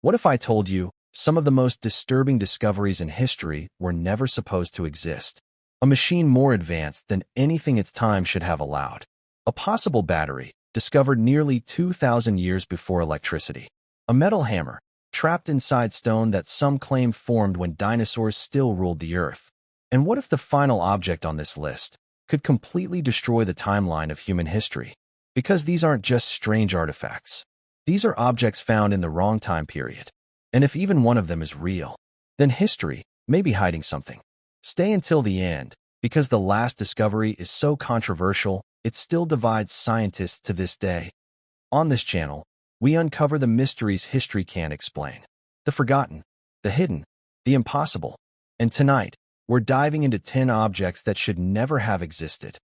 What if I told you some of the most disturbing discoveries in history were never supposed to exist? A machine more advanced than anything its time should have allowed. A possible battery, discovered nearly 2,000 years before electricity. A metal hammer, trapped inside stone that some claim formed when dinosaurs still ruled the earth. And what if the final object on this list could completely destroy the timeline of human history? Because these aren't just strange artifacts. These are objects found in the wrong time period. And if even one of them is real, then history may be hiding something. Stay until the end, because the last discovery is so controversial, it still divides scientists to this day. On this channel, we uncover the mysteries history can't explain. The forgotten, the hidden, the impossible. And tonight, we're diving into 10 objects that should never have existed.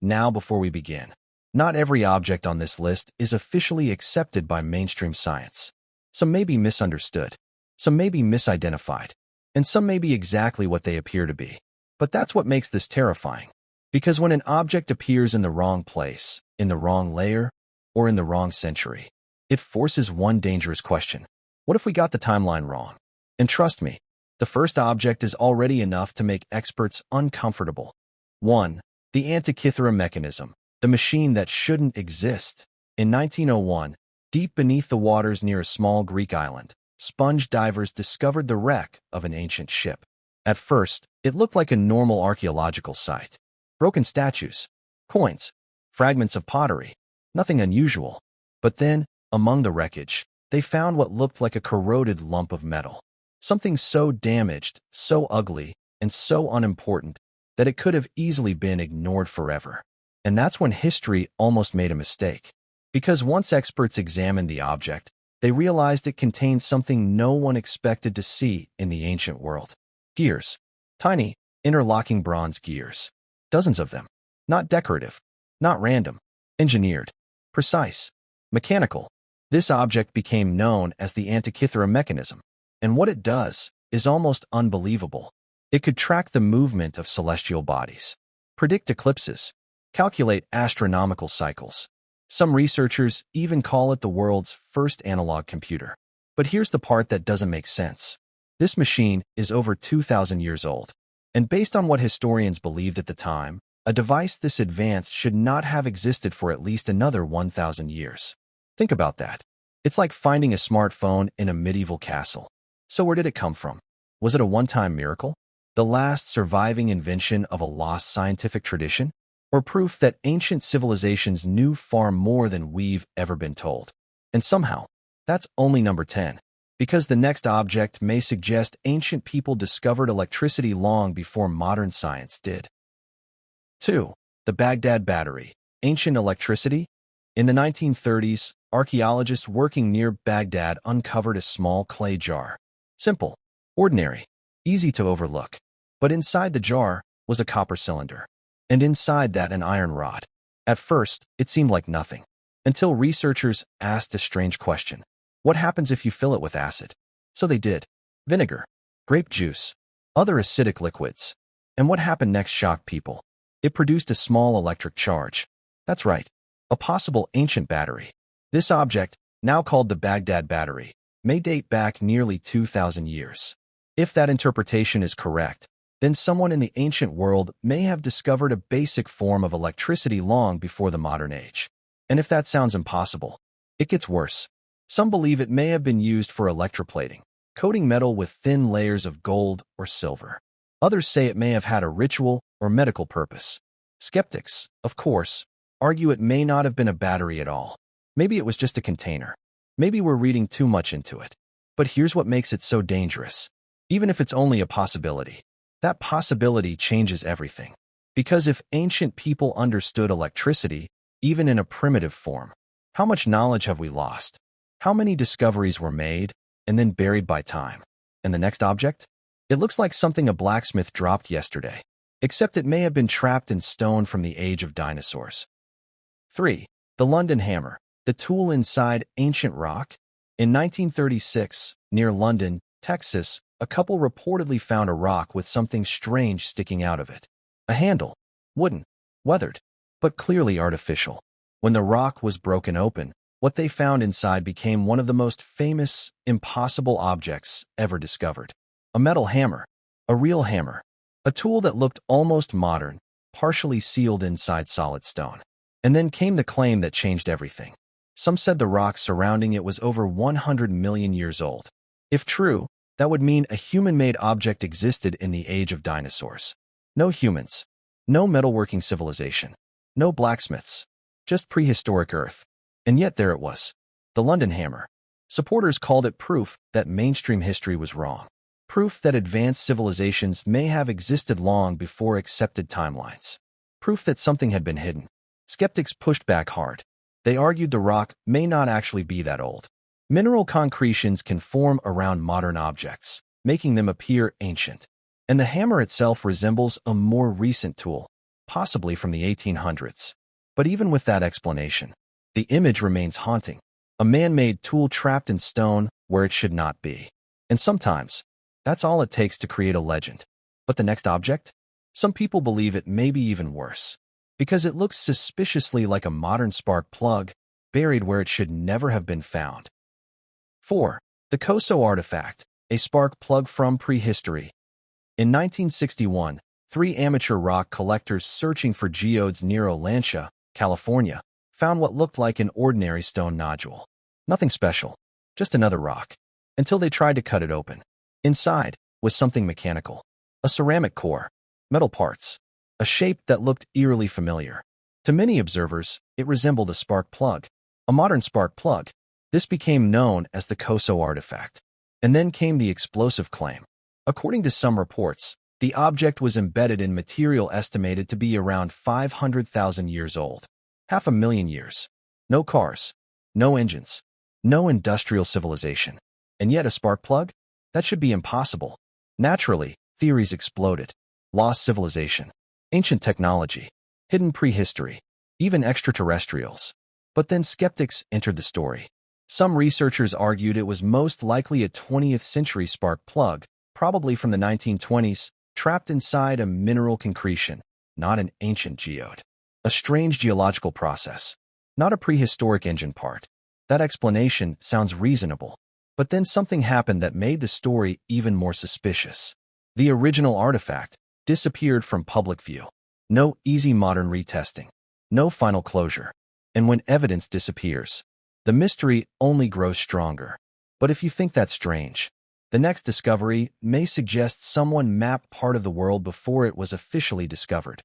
Now, before we begin, not every object on this list is officially accepted by mainstream science. Some may be misunderstood, some may be misidentified, and some may be exactly what they appear to be. But that's what makes this terrifying. Because when an object appears in the wrong place, in the wrong layer, or in the wrong century, it forces one dangerous question. What if we got the timeline wrong? And trust me, the first object is already enough to make experts uncomfortable. 1. The Antikythera mechanism, the machine that shouldn't exist. In 1901, deep beneath the waters near a small Greek island, sponge divers discovered the wreck of an ancient ship. At first, it looked like a normal archaeological site. Broken statues, coins, fragments of pottery, nothing unusual. But then, among the wreckage, they found what looked like a corroded lump of metal. Something so damaged, so ugly, and so unimportant that it could have easily been ignored forever. And that's when history almost made a mistake. Because once experts examined the object, they realized it contained something no one expected to see in the ancient world. Gears. Tiny, interlocking bronze gears. Dozens of them. Not decorative. Not random. Engineered. Precise. Mechanical. This object became known as the Antikythera mechanism. And what it does is almost unbelievable. It could track the movement of celestial bodies, predict eclipses, calculate astronomical cycles. Some researchers even call it the world's first analog computer. But here's the part that doesn't make sense. This machine is over 2,000 years old. And based on what historians believed at the time, a device this advanced should not have existed for at least another 1,000 years. Think about that. It's like finding a smartphone in a medieval castle. So where did it come from? Was it a one-time miracle? The last surviving invention of a lost scientific tradition? Or proof that ancient civilizations knew far more than we've ever been told? And somehow, that's only number 10. Because the next object may suggest ancient people discovered electricity long before modern science did. 2. The Baghdad Battery. Ancient electricity? In the 1930s, archaeologists working near Baghdad uncovered a small clay jar. Simple, ordinary, easy to overlook. But inside the jar was a copper cylinder. And inside that an iron rod. At first, it seemed like nothing. Until researchers asked a strange question. What happens if you fill it with acid? So they did. Vinegar, grape juice, other acidic liquids. And what happened next shocked people. It produced a small electric charge. That's right, a possible ancient battery. This object, now called the Baghdad Battery, may date back nearly 2,000 years. If that interpretation is correct, then someone in the ancient world may have discovered a basic form of electricity long before the modern age. And if that sounds impossible, it gets worse. Some believe it may have been used for electroplating, coating metal with thin layers of gold or silver. Others say it may have had a ritual or medical purpose. Skeptics, of course, argue it may not have been a battery at all. Maybe it was just a container. Maybe we're reading too much into it. But here's what makes it so dangerous. Even if it's only a possibility, that possibility changes everything. Because if ancient people understood electricity, even in a primitive form, how much knowledge have we lost? How many discoveries were made and then buried by time? And the next object? It looks like something a blacksmith dropped yesterday, except it may have been trapped in stone from the age of dinosaurs. 3. The London Hammer, the tool inside ancient rock. In 1936, near London, Texas, a couple reportedly found a rock with something strange sticking out of it. A handle, wooden, weathered, but clearly artificial. When the rock was broken open, What they found inside became one of the most famous, impossible objects ever discovered. A metal hammer. A real hammer. A tool that looked almost modern, partially sealed inside solid stone. And then came the claim that changed everything. Some said the rock surrounding it was over 100 million years old. If true, that would mean a human-made object existed in the age of dinosaurs. No humans. No metalworking civilization. No blacksmiths. Just prehistoric Earth. And yet there it was. The London hammer. Supporters called it proof that mainstream history was wrong. Proof that advanced civilizations may have existed long before accepted timelines. Proof that something had been hidden. Skeptics pushed back hard. They argued the rock may not actually be that old. Mineral concretions can form around modern objects, making them appear ancient. And the hammer itself resembles a more recent tool, possibly from the 1800s. But even with that explanation, the image remains haunting. A man-made tool trapped in stone where it should not be. And sometimes, that's all it takes to create a legend. But the next object? Some people believe it may be even worse, because it looks suspiciously like a modern spark plug, buried where it should never have been found. 4. The Coso artifact, a spark plug from prehistory. In 1961, 3 amateur rock collectors searching for geodes near Olancha, California, found what looked like an ordinary stone nodule. Nothing special, just another rock, until they tried to cut it open. Inside was something mechanical, a ceramic core, metal parts, a shape that looked eerily familiar. To many observers, it resembled a spark plug, a modern spark plug. This became known as the Coso artifact. And then came the explosive claim. According to some reports, the object was embedded in material estimated to be around 500,000 years old. 500,000 years. No cars, no engines, no industrial civilization. And yet a spark plug? That should be impossible. Naturally, theories exploded. Lost civilization, ancient technology, hidden prehistory, even extraterrestrials. But then skeptics entered the story. Some researchers argued it was most likely a 20th century spark plug, probably from the 1920s, trapped inside a mineral concretion, not an ancient geode. A strange geological process, not a prehistoric engine part. That explanation sounds reasonable. But then something happened that made the story even more suspicious. The original artifact disappeared from public view. No easy modern retesting. No final closure. And when evidence disappears, the mystery only grows stronger. But if you think that's strange, the next discovery may suggest someone mapped part of the world before it was officially discovered.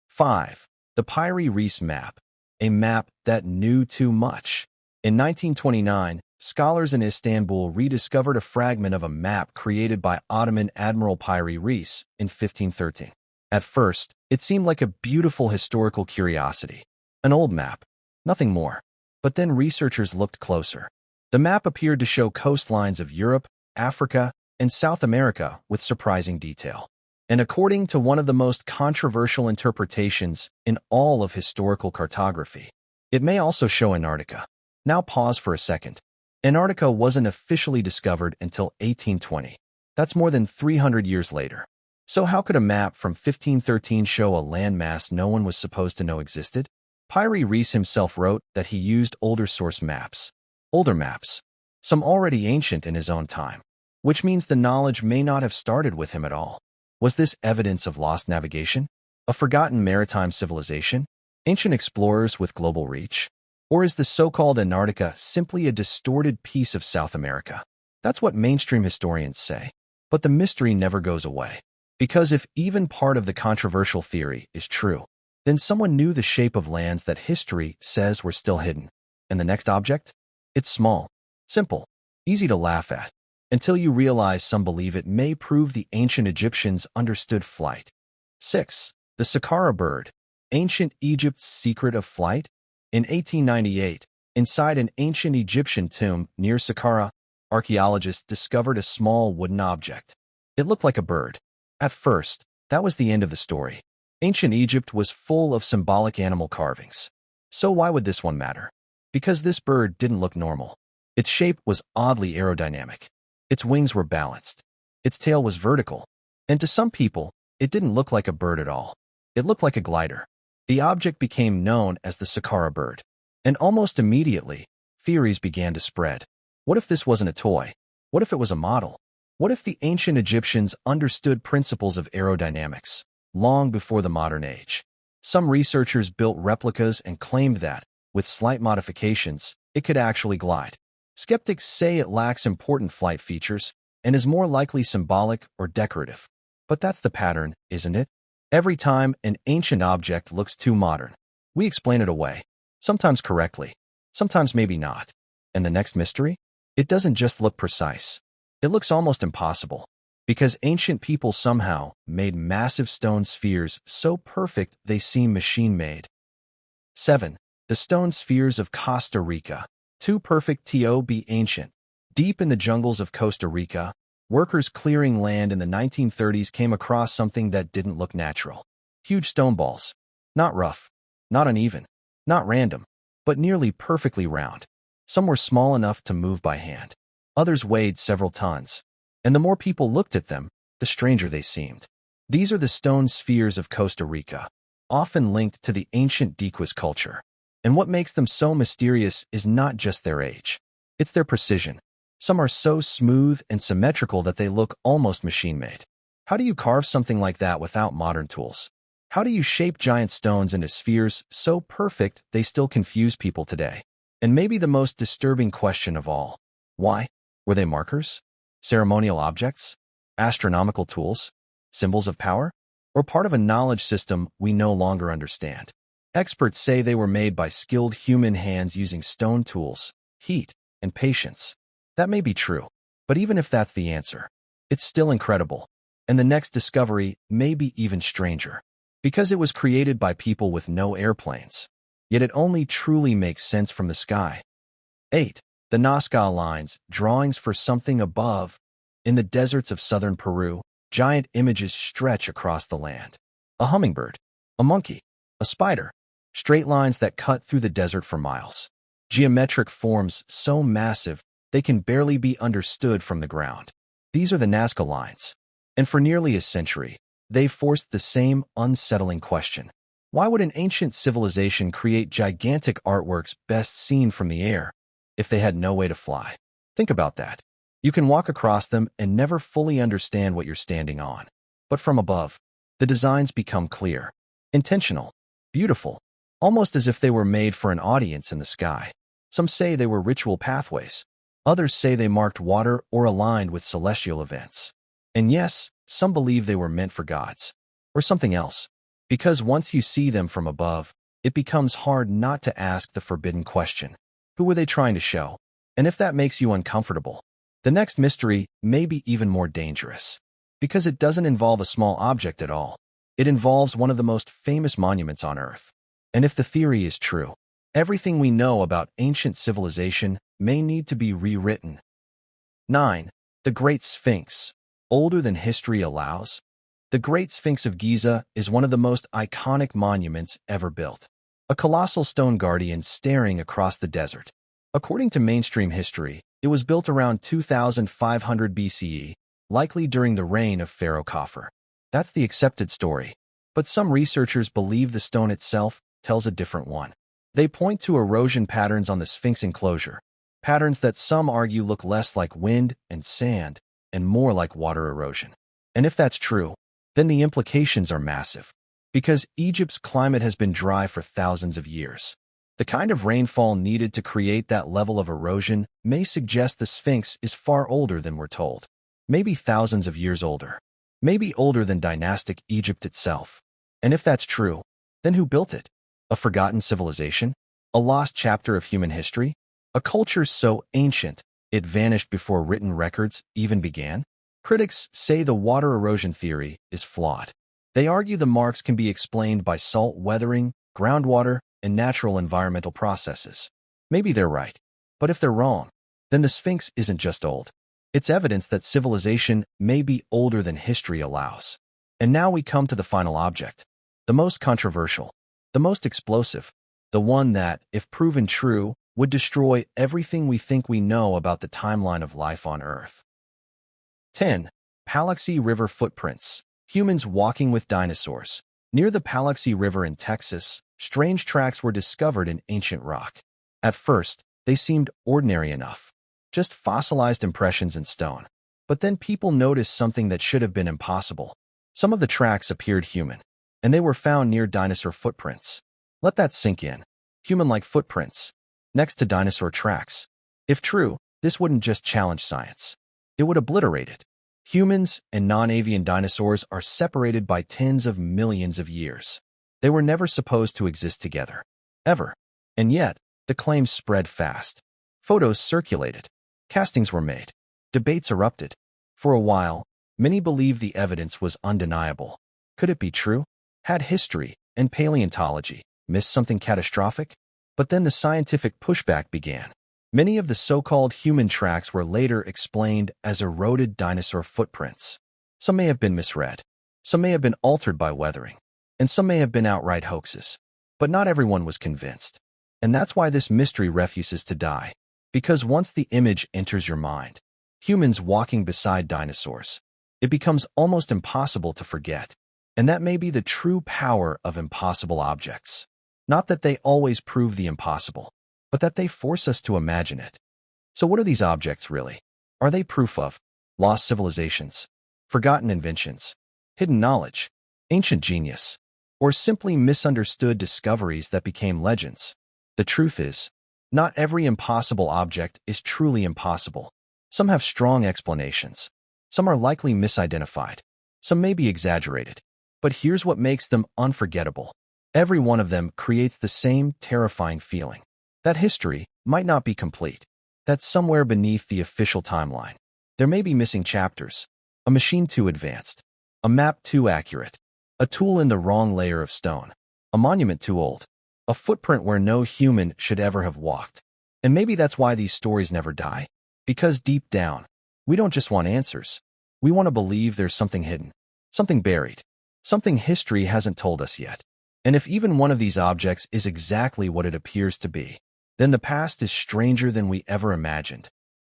5. The Piri Reis map, a map that knew too much. In 1929, scholars in Istanbul rediscovered a fragment of a map created by Ottoman Admiral Piri Reis in 1513. At first, it seemed like a beautiful historical curiosity. An old map, nothing more. But then researchers looked closer. The map appeared to show coastlines of Europe, Africa, and South America with surprising detail. And according to one of the most controversial interpretations in all of historical cartography, it may also show Antarctica. Now pause for a second. Antarctica wasn't officially discovered until 1820. That's more than 300 years later. So how could a map from 1513 show a landmass no one was supposed to know existed? Piri Reis himself wrote that he used older source maps. Older maps. Some already ancient in his own time. Which means the knowledge may not have started with him at all. Was this evidence of lost navigation? A forgotten maritime civilization? Ancient explorers with global reach? Or is the so-called Antarctica simply a distorted piece of South America? That's what mainstream historians say. But the mystery never goes away. Because if even part of the controversial theory is true, then someone knew the shape of lands that history says were still hidden. And the next object? It's small, simple, easy to laugh at, until you realize some believe it may prove the ancient Egyptians understood flight. 6. The Saqqara bird, ancient Egypt's secret of flight? In 1898, inside an ancient Egyptian tomb near Saqqara, archaeologists discovered a small wooden object. It looked like a bird. At first, that was the end of the story. Ancient Egypt was full of symbolic animal carvings. So why would this one matter? Because this bird didn't look normal. Its shape was oddly aerodynamic. Its wings were balanced. Its tail was vertical. And to some people, it didn't look like a bird at all. It looked like a glider. The object became known as the Saqqara bird. And almost immediately, theories began to spread. What if this wasn't a toy? What if it was a model? What if the ancient Egyptians understood principles of aerodynamics long before the modern age? Some researchers built replicas and claimed that, with slight modifications, it could actually glide. Skeptics say it lacks important flight features and is more likely symbolic or decorative. But that's the pattern, isn't it? Every time an ancient object looks too modern, we explain it away, sometimes correctly, sometimes maybe not. And the next mystery? It doesn't just look precise. It looks almost impossible, because ancient people somehow made massive stone spheres so perfect they seem machine-made. 7. The stone spheres of Costa Rica. Too perfect to be ancient. Deep in the jungles of Costa Rica, workers clearing land in the 1930s came across something that didn't look natural. Huge stone balls. Not rough, not uneven, not random, but nearly perfectly round. Some were small enough to move by hand. Others weighed several tons. And the more people looked at them, the stranger they seemed. These are the stone spheres of Costa Rica, often linked to the ancient Dequas culture. And what makes them so mysterious is not just their age. It's their precision. Some are so smooth and symmetrical that they look almost machine-made. How do you carve something like that without modern tools? How do you shape giant stones into spheres so perfect they still confuse people today? And maybe the most disturbing question of all, why? Were they markers? Ceremonial objects? Astronomical tools? Symbols of power? Or part of a knowledge system we no longer understand? Experts say they were made by skilled human hands using stone tools, heat, and patience. That may be true, but even if that's the answer, it's still incredible. And the next discovery may be even stranger, because it was created by people with no airplanes. Yet it only truly makes sense from the sky. 8. The Nazca lines, drawings for something above. In the deserts of southern Peru, giant images stretch across the land. A hummingbird, a monkey, a spider, straight lines that cut through the desert for miles. Geometric forms so massive they can barely be understood from the ground. These are the Nazca lines. And for nearly a century, they forced the same unsettling question. Why would an ancient civilization create gigantic artworks best seen from the air if they had no way to fly? Think about that. You can walk across them and never fully understand what you're standing on. But from above, the designs become clear, intentional, beautiful, almost as if they were made for an audience in the sky. Some say they were ritual pathways. Others say they marked water or aligned with celestial events. And yes, some believe they were meant for gods or something else. Because once you see them from above, it becomes hard not to ask the forbidden question. Who were they trying to show? And if that makes you uncomfortable, the next mystery may be even more dangerous. Because it doesn't involve a small object at all. It involves one of the most famous monuments on Earth. And if the theory is true, everything we know about ancient civilization may need to be rewritten. 9. The Great Sphinx. Older than history allows. The Great Sphinx of Giza is one of the most iconic monuments ever built. A colossal stone guardian staring across the desert. According to mainstream history, it was built around 2500 BCE, likely during the reign of Pharaoh Khafre. That's the accepted story. But some researchers believe the stone itself tells a different one. They point to erosion patterns on the Sphinx enclosure, patterns that some argue look less like wind and sand and more like water erosion. And if that's true, then the implications are massive, because Egypt's climate has been dry for thousands of years. The kind of rainfall needed to create that level of erosion may suggest the Sphinx is far older than we're told. Maybe thousands of years older. Maybe older than dynastic Egypt itself. And if that's true, then who built it? A forgotten civilization? A lost chapter of human history? A culture so ancient, it vanished before written records even began? Critics say the water erosion theory is flawed. They argue the marks can be explained by salt weathering, groundwater, and natural environmental processes. Maybe they're right. But if they're wrong, then the Sphinx isn't just old. It's evidence that civilization may be older than history allows. And now we come to the final object. The most controversial. The most explosive. The one that, if proven true, would destroy everything we think we know about the timeline of life on Earth. 10. Paluxy River Footprints. Humans walking with dinosaurs. Near the Paluxy River in Texas, strange tracks were discovered in ancient rock. At first, They seemed ordinary enough, just fossilized impressions in stone. But then people noticed something that should have been impossible. Some of the tracks appeared human, and they were found near dinosaur footprints. Let that sink in. Human-like footprints, next to dinosaur tracks. If true, this wouldn't just challenge science. It would obliterate it. Humans and non-avian dinosaurs are separated by tens of millions of years. They were never supposed to exist together. Ever. And yet, the claims spread fast. Photos circulated. Castings were made. Debates erupted. For a while, many believed the evidence was undeniable. Could it be true? Had history and paleontology missed something catastrophic? But then the scientific pushback began. Many of the so-called human tracks were later explained as eroded dinosaur footprints. Some may have been misread. Some may have been altered by weathering. And some may have been outright hoaxes. But not everyone was convinced. And that's why this mystery refuses to die. Because once the image enters your mind, humans walking beside dinosaurs, it becomes almost impossible to forget. And that may be the true power of impossible objects. Not that they always prove the impossible, but that they force us to imagine it. So what are these objects really? Are they proof of lost civilizations, forgotten inventions, hidden knowledge, ancient genius, or simply misunderstood discoveries that became legends? The truth is, not every impossible object is truly impossible. Some have strong explanations. Some are likely misidentified. Some may be exaggerated. But here's what makes them unforgettable. Every one of them creates the same terrifying feeling. That history might not be complete. That somewhere beneath the official timeline, there may be missing chapters, a machine too advanced, a map too accurate, a tool in the wrong layer of stone, a monument too old, a footprint where no human should ever have walked. And maybe that's why these stories never die. Because deep down, we don't just want answers. We want to believe there's something hidden, something buried, something history hasn't told us yet. And if even one of these objects is exactly what it appears to be, then the past is stranger than we ever imagined.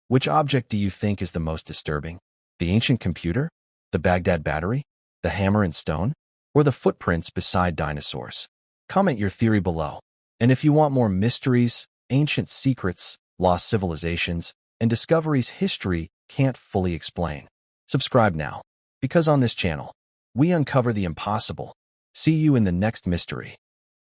Which object do you think is the most disturbing? The ancient computer? The Baghdad battery? The hammer and stone? Or the footprints beside dinosaurs? Comment your theory below. And if you want more mysteries, ancient secrets, lost civilizations, and discoveries history can't fully explain, subscribe now. Because on this channel, we uncover the impossible. See you in the next mystery.